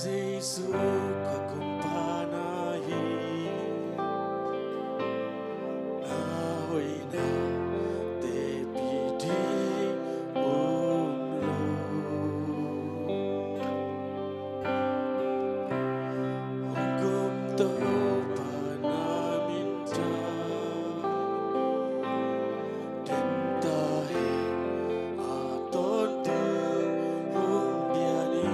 Yesus kakumpanahi nahoina tepidi umlo hukum to panaminta dentahe aton tu umbiani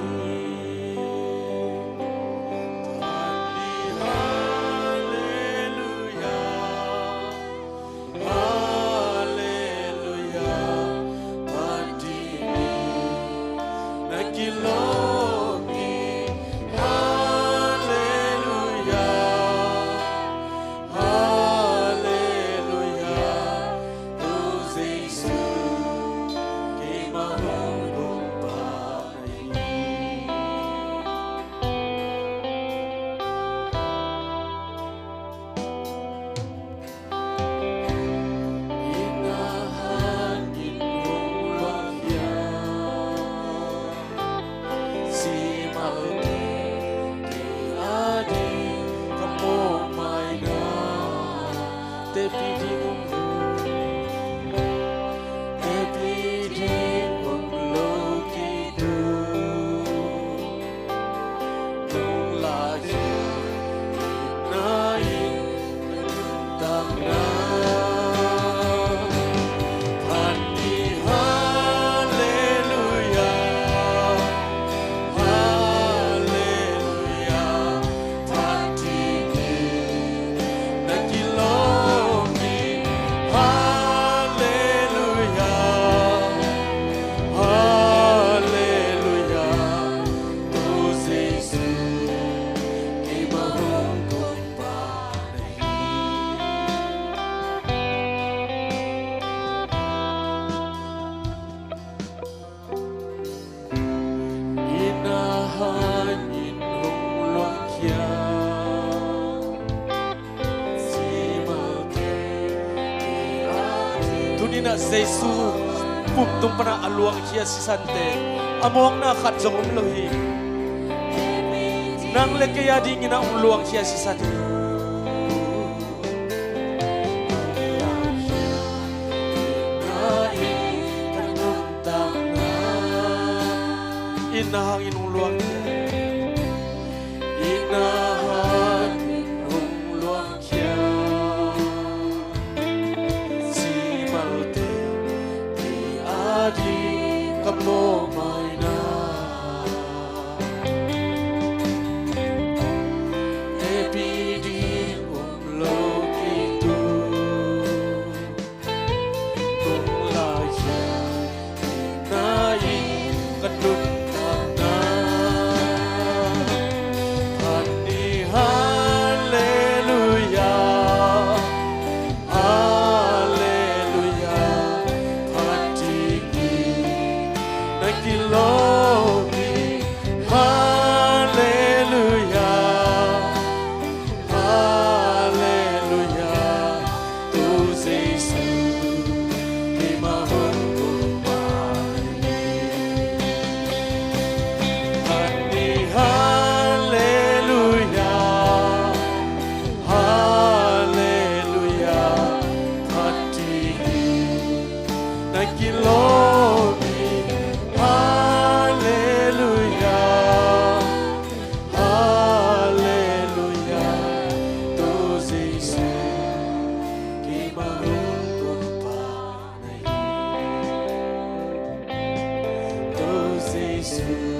Tunina Yesus pumtung pana aluang kia si sante among na khat jong lohi nang leke ya ding ina luang kia si sante inahang inung luang inahang inung luang kia si malte di adi kamu maina epidi umlok itu kumlaya inai kedung Jesus.